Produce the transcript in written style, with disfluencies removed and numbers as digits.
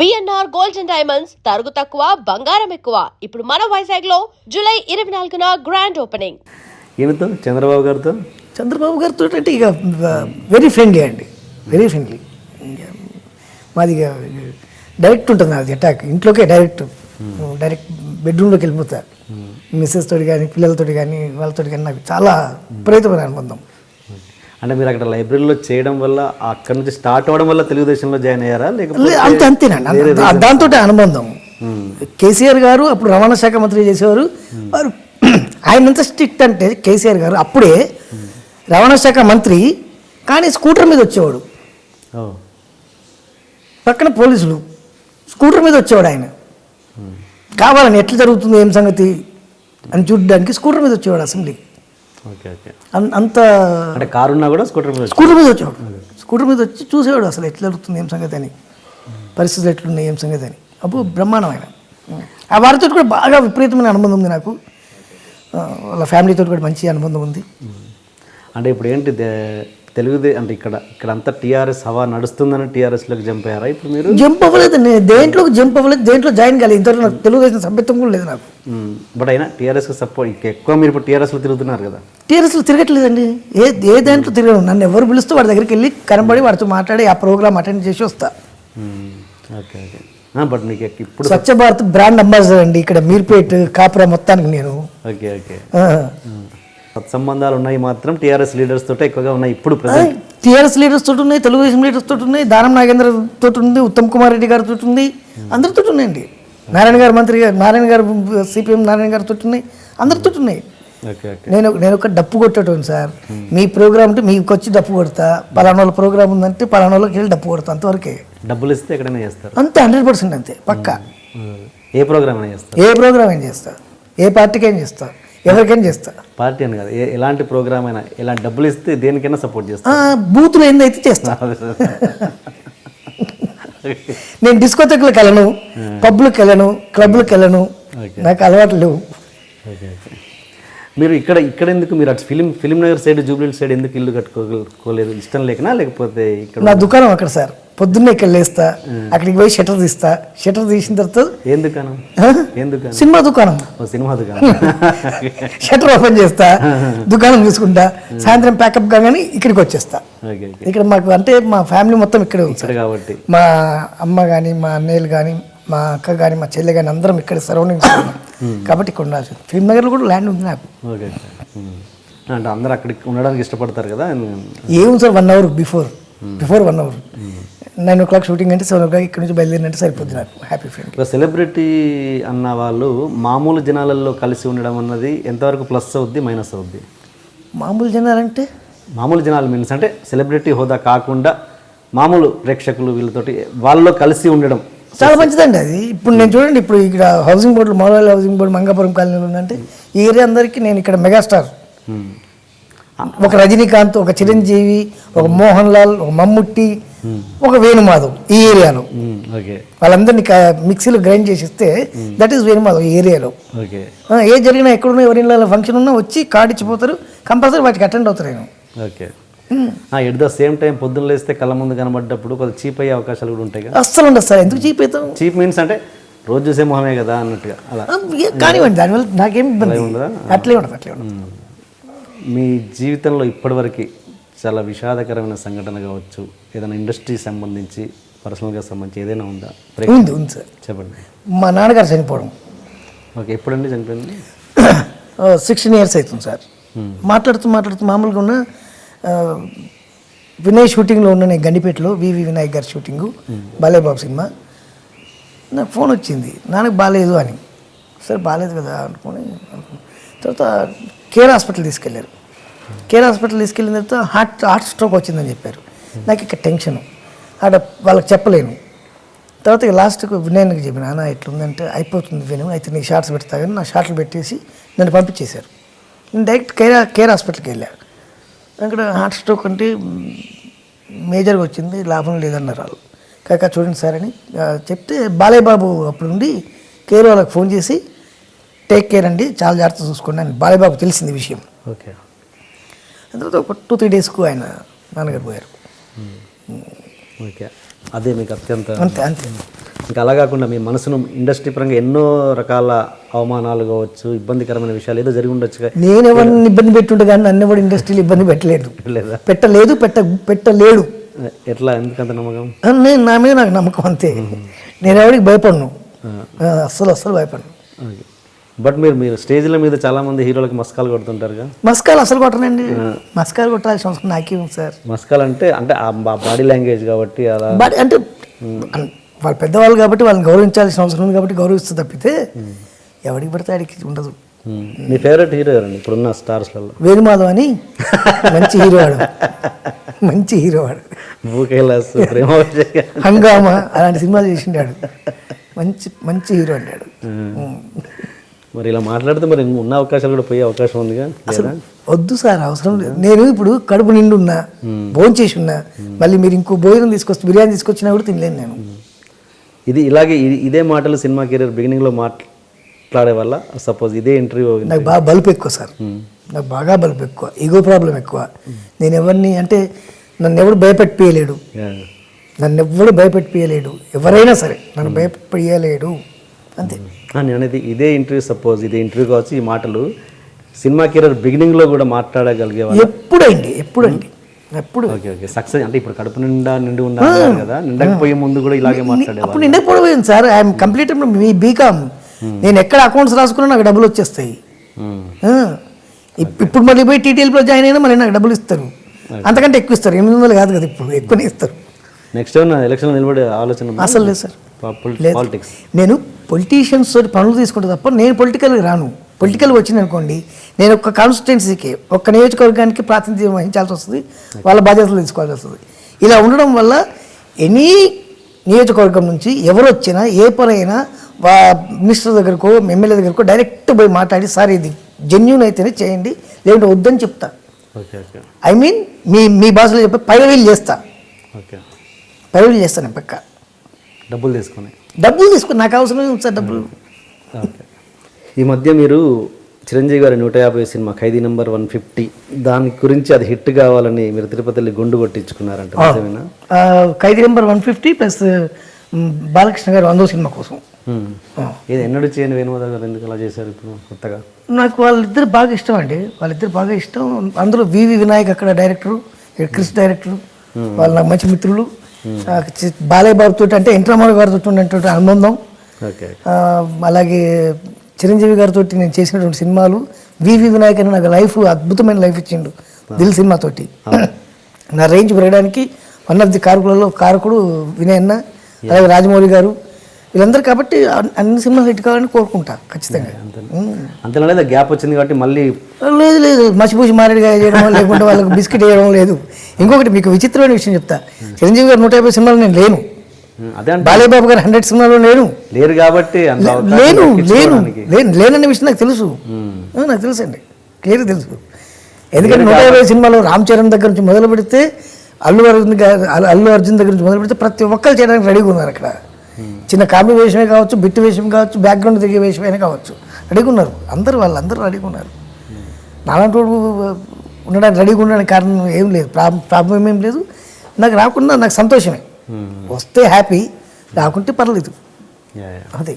BNR gold and diamonds తరుగు తక్కువ బంగారం ఎక్కువ. ఇప్పుడు మన వైజాగ్ లో జూలై 24న గ్రాండ్ ఓపెనింగ్. ఈయనతో చంద్రబాబు గారితో అంటే ఇక వెరీ ఫ్రెండ్లీ అండి, వెరీ ఫ్రెండ్లీ. మాది ఇక డైరెక్ట్ ఉంటుంది అది అటాక్, ఇంట్లోకే డైరెక్ట్ బెడ్రూమ్లోకి వెళ్ళిపోతా. మిస్సెస్ తోటి కానీ పిల్లలతోటి కానీ వాళ్ళతోటి కానీ నాకు చాలా విపరీతమైన అనుబంధం. అంటే మీరు అక్కడ లైబ్రరీలో చేయడం వల్ల అక్కడ నుంచి స్టార్ట్ అవ్వడం వల్ల తెలుగుదేశంలో జాయిన్ అయ్యారా లేకపోతే అంతేనండి, దాంతో అనుబంధం. కేసీఆర్ గారు అప్పుడు రవాణా శాఖ మంత్రి చేసేవారు. వారు ఆయన ఎంత స్ట్రిక్ట్ అంటే కేసీఆర్ గారు అప్పుడే రవాణా శాఖ మంత్రి, కానీ స్కూటర్ మీద వచ్చేవాడు. పక్కన పోలీసులు, స్కూటర్ మీద వచ్చేవాడు ఆయన. కావాలని ఎట్లా జరుగుతుంది ఏం సంగతి అని చూడడానికి స్కూటర్ మీద వచ్చేవాడు అసెంబ్లీకి. అంత అంటే కారు ఉన్నా కూడా స్కూటర్ మీద వచ్చేవాడు. స్కూటర్ మీద వచ్చి చూసేవాడు అసలు ఎట్లా జరుగుతుంది ఏం సంగతి అని, పరిస్థితులు ఎట్లున్నాయి ఏం సంగతి అని. అప్పుడు బ్రహ్మాండమైన ఆ వారితో కూడా బాగా విపరీతమైన అనుబంధం ఉంది నాకు. వాళ్ళ ఫ్యామిలీతో కూడా మంచి అనుబంధం ఉంది. అంటే ఇప్పుడు ఏంటి అంటే ఇక్కడ అంతా టీఆర్ఎస్ హవా నడుస్తుందని టీఆర్ఎస్లోకి జంప్ అయ్యారా? ఇప్పుడు మీరు జంప్ అవ్వలేదు, దేంట్లోకి జంప్ అవ్వలేదు, దేంట్లో జాయిన్ కాలేదు. ఇంతవరకు నాకు తెలుగుదేశం సభ్యత్వం కూడా లేదు నాకు. బట్ అయినా టీఆర్ఎస్కి సపోర్ట్ ఎక్కువ. మీరు ఇప్పుడు టీఆర్ఎస్లో తిరుగుతున్నారు కదా? టీఆర్ఎస్లో తిరగట్లేదండి, ఏ దాంట్లో తిరగను. నన్ను ఎవరు పిలుస్తూ వాడి దగ్గరికి వెళ్ళి కనబడి వాడితో మాట్లాడి ఆ ప్రోగ్రామ్ అటెండ్ చేసి వస్తా. Okay okay. బట్ మీకు ఇప్పుడు స్వచ్ఛ భారత్ బ్రాండ్ అంబాసిడర్ అండి ఇక్కడ మీర్పేట్ కాపురా మొత్తానికి నేను. Okay okay. సత్సంబంధాలు ఉన్నాయి మాత్రం టీఆర్ఎస్ లీడర్స్ తోటే ఎక్కువగా ఉన్నాయి ఇప్పుడు. టీఆర్ఎస్ లీడర్స్ తోటి ఉన్నాయి, తెలుగుదేశం లీడర్స్ తోటి ఉన్నాయి, దానం నాగేంద్ర తోటి ఉంది, ఉత్తమ్ కుమార్ రెడ్డి గారితో ఉంది, అందరితో ఉన్నాయండి. నారాయణ గారు మంత్రి గారు, నారాయణ గారు సిపిఎం నారాయణ గారితో ఉన్నాయి, అందరితో ఉన్నాయి. నేను ఒక డప్పు కొట్టేటోను సార్. మీ ప్రోగ్రామ్ అంటే మీకు వచ్చి డప్పు కొడతా, పలానా వాళ్ళ ప్రోగ్రామ్ ఉందంటే పలానా వాళ్ళకి వెళ్ళి డప్పు కొడతా, అంతవరకే. డబ్బులు ఇస్తే ఎక్కడైనా చేస్తారు అంతే, 100% అంతే, పక్కా. ఏ ప్రోగ్రామ్ అయినా చేస్తారు, ఏ ప్రోగ్రామ్ ఏం చేస్తా, ఏ పార్టీకి ఏం చేస్తా, ఎవరికైనా చేస్తా. పార్టీ అని కాదు, ఎలాంటి ప్రోగ్రామ్ అయినా, ఎలాంటి డబ్బులు ఇస్తే దేనికైనా సపోర్ట్ చేస్తా. బూతులు ఏందైతే చేస్తా. నేను డిస్కోథెక్లకు వెళ్ళను, పబ్లకు వెళ్ళను, క్లబ్లకు వెళ్ళను, నాకు అలవాటు లేవు. మీరు ఇక్కడ ఎందుకు మీరు అటు film Nagar side Jubilee side ఎందుకు ఇల్లు కట్టుకోలేదు? ఇష్టం లేకనా లేకపోతే ఇక్కడ నా దుకాణం అక్కడ సార్. పొద్దున్నే ఇక్కడ లేస్తా, అక్కడికి పోయి షటర్ తీస్తా, షటర్ తీసిన తర్వాత సినిమా దుకాణం షటర్ ఓపెన్ చేస్తా, దుకాణం తీసుకుంటా, సాయంత్రం ప్యాకప్ కాగానే ఇక్కడికి వచ్చేస్తా. ఇక్కడ మాకు అంటే మా ఫ్యామిలీ మొత్తం ఇక్కడే ఉంది కాబట్టి, మా అమ్మ కానీ మా అన్నయ్యలు కానీ మా అక్క కానీ మా చెల్లె కానీ అందరం ఇక్కడ సరౌండింగ్స్ కాబట్టి ఇక్కడ ఉండాల్సి. ఫిల్మ్ నగర్లో కూడా ల్యాండ్ ఉంది నాకు. అంటే అందరూ అక్కడికి ఉండడానికి ఇష్టపడతారు కదా? ఏముంది sir, 1 hour before 1 hour 9 o'clock shooting అంటే 7 o'clock ఇక్కడ నుంచి బయలుదేరినట్టు సరిపోద్ది నాకు. Happy friend. సెలబ్రిటీ అన్న వాళ్ళు మామూలు జనాలలో కలిసి ఉండడం అన్నది ఎంతవరకు ప్లస్ అవుద్ది మైనస్ అవుద్ది? మామూలు జనాలంటే మామూలు జనాలు మీన్స్ అంటే సెలబ్రిటీ హోదా కాకుండా మామూలు ప్రేక్షకులు వీళ్ళతోటి వాళ్ళలో కలిసి ఉండడం చాలా మంచిదండి అది. ఇప్పుడు నేను చూడండి, ఇప్పుడు ఇక్కడ housing board, model housing board Mangapuram కాలనీలో ఉందంటే ఈ ఏరియా అందరికీ నేను ఇక్కడ మెగాస్టార్. ఒక రజనీకాంత్, ఒక చిరంజీవి, ఒక మోహన్ లాల్, ఒక మమ్ముట్టి, ఒక వేణుమాధవ్ ఈ ఏరియాలో. వాళ్ళందరినీ మిక్సీలో గ్రైండ్ చేసి ఇస్తే దట్ ఈస్ వేణుమాధవ్ ఈ ఏరియాలో. ఏ జరిగినా ఎక్కడున్నా ఎవరి ఫంక్షన్ ఉన్నా వచ్చి కార్డు ఇచ్చిపోతారు, కంపల్సరీ వాటికి అటెండ్ అవుతారు. నేను ఎట్ ద సేమ్ టైం పొద్దున్న లేస్తే కళ్ళ ముందు కనబడ్డప్పుడు కొంచెం చీప్ అయ్యే అవకాశాలు కూడా ఉంటాయి కదా? అస్సలు ఉండదు సార్. ఎందుకు చీప్ అవుతాం? చీప్ మీన్స్ అంటే రోజు చూసే మొహమే కదా అన్నట్టుగా అలా కానివ్వండి, దానివల్ల నాకేం ఇబ్బంది ఉండదు. అట్లే ఉండదు. మీ జీవితంలో ఇప్పటివరకు చాలా విషాదకరమైన సంఘటన కావచ్చు, ఏదైనా ఇండస్ట్రీ సంబంధించి పర్సనల్గా సంబంధించి ఏదైనా ఉందా? ఉంది సార్. చెప్పండి. మా నాన్నగారు చనిపోవడం. ఓకే. ఎప్పుడండి చనిపోయింది? 16 years అవుతుంది సార్. మాట్లాడుతూ మామూలుగా ఉన్న వినయ్ షూటింగ్లో ఉన్న నేను గండిపేటలో వివి వినాయక్ గారి షూటింగు, బాలేబాబు సినిమా. నాకు ఫోన్ వచ్చింది, నాన్నకు బాగాలేదు అని. సరే బాగాలేదు కదా అనుకుని తర్వాత కేర్ హాస్పిటల్ తీసుకెళ్ళారు. కేర్ హాస్పిటల్ తీసుకెళ్ళిన తర్వాత హార్ట్ స్ట్రోక్ వచ్చిందని చెప్పారు. నాకు ఇక్కడ టెన్షన్, అక్కడ వాళ్ళకి చెప్పలేను. తర్వాత ఇక లాస్ట్కి వినయన్కి చెప్పిన, నాన్న ఇట్లుందంటే అయిపోతుంది విను, అయితే నీ షార్ట్స్ పెడతా కానీ నా షార్ట్లు పెట్టేసి నన్ను పంపించేశారు. నేను డైరెక్ట్ కేర్ హాస్పిటల్కి వెళ్ళాను. అక్కడ హార్ట్ స్ట్రోక్ అంటే మేజర్గా వచ్చింది, లాభం లేదన్నారు వాళ్ళు. కాక చూడండి సార్ అని చెప్తే బాలయ్య బాబు అప్పుడు నుండి కేర్ వాళ్ళకి ఫోన్ చేసి టేక్ కేర్ అండి, చాలా జాగ్రత్త చూసుకోండి అని బాలయ్య బాబు తెలిసింది విషయం. ఓకే. తర్వాత ఒక 2-3 daysకు ఆయన నాన్నగారు పోయారు. ఓకే. అదే మీకు అత్యంత అంతే ఇంకా అలా కాకుండా మీ మనసును ఇండస్ట్రీ పరంగా ఎన్నో రకాల అవమానాలు కావచ్చు, ఇబ్బందికరమైన విషయాలు ఏదో జరిగి ఉండొచ్చుగా. నేను ఎవరిని ఇబ్బంది పెట్టుంటే కానీ నన్ను ఎవరు ఇండస్ట్రీలో ఇబ్బంది పెట్టలేదు, లేదా? పెట్టలేడు. ఎట్లా, ఎందుకంత నమ్మకం? నేను నా మీద నాకు నమ్మకం అంతే. నేను ఎవరికి భయపడను, అస్సలు భయపడను. ఓకే. బట్ మీరు స్టేజ్ల మీద చాలా మంది హీరోలకి మస్కాలు కొడుతుంటారుగా. మస్కాలు అసలు కొట్టనండి, మస్కాలు కొట్టాల్సిన అవసరం నాకేం సార్. మస్కాలు అంటే ఆ బాడీ లాంగ్వేజ్ కాబట్టి అలా అంటే వాళ్ళు పెద్దవాళ్ళు కాబట్టి వాళ్ళని గౌరవించాల్సిన అవసరం ఉంది కాబట్టి గౌరవిస్తూ తప్పితే ఎవరికి పడితే ఆడికి ఉండదు. మీ ఫేవరెట్ హీరో ఎవరండి ఇప్పుడున్న స్టార్స్లలో? వేణుమాధవ్ అని మంచి హీరో వాడు. భూకైలాస్, ప్రేమ, హంగామా అలాంటి సినిమాలు చేసిండాడు. మంచి హీరో అన్నాడు. మరి ఇలా మాట్లాడితే మరి ఉన్న అవకాశాలు కూడా పోయే అవకాశం ఉందిగా. వద్దు సార్, అవసరం లేదు. నేను ఇప్పుడు కడుపు నిండు ఉన్నా, భోజనం చేసి ఉన్నా, మళ్ళీ మీరు ఇంకో భోజనం తీసుకొచ్చి బిర్యానీ తీసుకొచ్చినా కూడా తినలేను నేను. ఇదే మాటలు సినిమా కెరీర్ బిగినింగ్లో మాట్లాడే వల్ల సపోజ్ ఇదే ఇంటర్వ్యూ నాకు బాగా బలుపు ఎక్కువ సార్, నాకు బాగా బలుపు ఎక్కువ, ఈగో ప్రాబ్లం ఎక్కువ. నేను ఎవరిని అంటే నన్ను ఎవడు భయపెట్టియలేడు, ఎవరైనా సరే నన్ను భయపెట్టియలేడు అంతే. నేను అనేది ఇదే ఇంటర్వ్యూ, సపోజ్ ఇదే ఇంటర్వ్యూ కావచ్చు, ఈ మాటలు సినిమా కెరీర్ బిగినింగ్లో కూడా మాట్లాడగలిగే వాళ్ళు ఎప్పుడు ఓకే సక్సెస్ అంటే ఇప్పుడు కడుపు నిండి ఉండాలి కదా, నిండకపోయే ముందు కూడా ఇలాగే మాట్లాడేవాళ్ళు. అప్పుడు నిండకపోయింది సార్, ఐఎమ్ కంప్లీట్ బీకామ్. నేను ఎక్కడ అకౌంట్స్ రాసుకున్నా నాకు డబ్బులు వచ్చేస్తాయి. ఇప్పుడు మళ్ళీ పోయి టీటీఎల్లో జాయిన్ అయినా మళ్ళీ నాకు డబ్బులు ఇస్తారు, అంతకంటే ఎక్కువ ఇస్తారు. 800 కాదు కదా, ఇప్పుడు ఎక్కువనే ఇస్తారు. నెక్స్ట్ ఏమన్నా ఎలక్షన్ నిలబడే ఆలోచన? అసలు లేదు సార్, పాలిటిక్స్. నేను పొలిటీషియన్స్ తోటి పనులు తీసుకుంటే తప్ప నేను పొలిటికల్గా రాను. పొలిటికల్ వచ్చింది అనుకోండి, నేను ఒక కాన్స్టిట్యున్సీకి, ఒక్క నియోజకవర్గానికి ప్రాతినిధ్యం వహించాల్సి వస్తుంది, వాళ్ళ బాధ్యతలు తీసుకోవాల్సి వస్తుంది. ఇలా ఉండడం వల్ల ఎనీ నియోజకవర్గం నుంచి ఎవరు వచ్చినా ఏ పనైనా మినిస్టర్ దగ్గరకో ఎమ్మెల్యే దగ్గరకో డైరెక్ట్ పోయి మాట్లాడి, సార్ ఇది జెన్యూన్ అయితేనే చేయండి, లేదంటే వద్దని చెప్తా. ఐ మీన్ మీ భాషలో చెప్పి పైరవీలు చేస్తా, నేను పక్క. డబ్బులు తీసుకుని నాకు అవసరం ఉంది సార్ డబ్బులు. ఈ మధ్య మీరు చిరంజీవి గారి 150 సినిమా ఖైదీ నెంబర్ 150 దాని గురించి అది హిట్ కావాలని మీరు తిరుపతిలో గుండు కొట్టించుకున్నారంట, నిజమేనా? ఖైదీ నెంబర్ 150 ప్లస్ బాలకృష్ణ గారు 100 సినిమా కోసం. ఇది ఎన్నడూ చేయని వేణుమాధవ్ గారు ఎందుకు అలా చేశారు ఇప్పుడు కొత్తగా? నాకు వాళ్ళిద్దరు బాగా ఇష్టం అండి, అందులో వివి వినాయక్ అక్కడ డైరెక్టరు, క్రిష్ డైరెక్టరు, వాళ్ళు నాకు మంచి మిత్రులు. బాలయ్య బాబు తోటి అంటే ఎన్ రామారావు గారితో ఉన్నటువంటి అనుబంధం, అలాగే చిరంజీవి గారితో నేను చేసినటువంటి సినిమాలు. వివి వినాయక్ అని నాకు అద్భుతమైన లైఫ్ ఇచ్చిండు దిల్ సినిమాతోటి. నా రేంజ్ పెరగడానికి వన్ ఆఫ్ ది కారకుడు వినయ్ అన్న, అలాగే రాజమౌళి గారు, వీళ్ళందరూ. కాబట్టి అన్ని సినిమాలు హిట్ కావాలని కోరుకుంటా ఖచ్చితంగా. అంతే గ్యాప్ వచ్చింది కాబట్టి మళ్ళీ లేదు మసిపూసి మారేడుగా చేయడం, లేకుంటే వాళ్ళకి బిస్కెట్ వేయడం లేదు. ఇంకొకటి మీకు విచిత్రమైన విషయం చెప్తా, చిరంజీవి గారు 150 సినిమాలు నేను లేను, బాలయ్య బాబు గారు 100 సినిమాలో లేరు కాబట్టి లేనన్న విషయం నాకు తెలుసు అండి, క్లియర్గా తెలుసు. ఎందుకంటే 150 సినిమాలో రామ్ చరణ్ దగ్గర నుంచి మొదలు పెడితే అల్లు అర్జున్ దగ్గర నుంచి మొదలు పెడితే ప్రతి ఒక్కరు చేయడానికి రెడీగా ఉన్నారు. అక్కడ చిన్న కామెడీ వేషమే కావచ్చు, బిట్టు వేషం కావచ్చు, బ్యాక్గ్రౌండ్ తిరిగే వేషమైనా కావచ్చు, రెడీగా ఉన్నారు. వాళ్ళందరూ రెడీగా ఉన్నారు. నాలాంటి ఉండడానికి రెడీగా ఉండడానికి కారణం ఏం లేదు, ప్రాబ్లం ఏం లేదు. నాకు రాకుండా నాకు సంతోషమే, వస్తే హ్యాపీ, రాకుంటే పర్లేదు, అదే.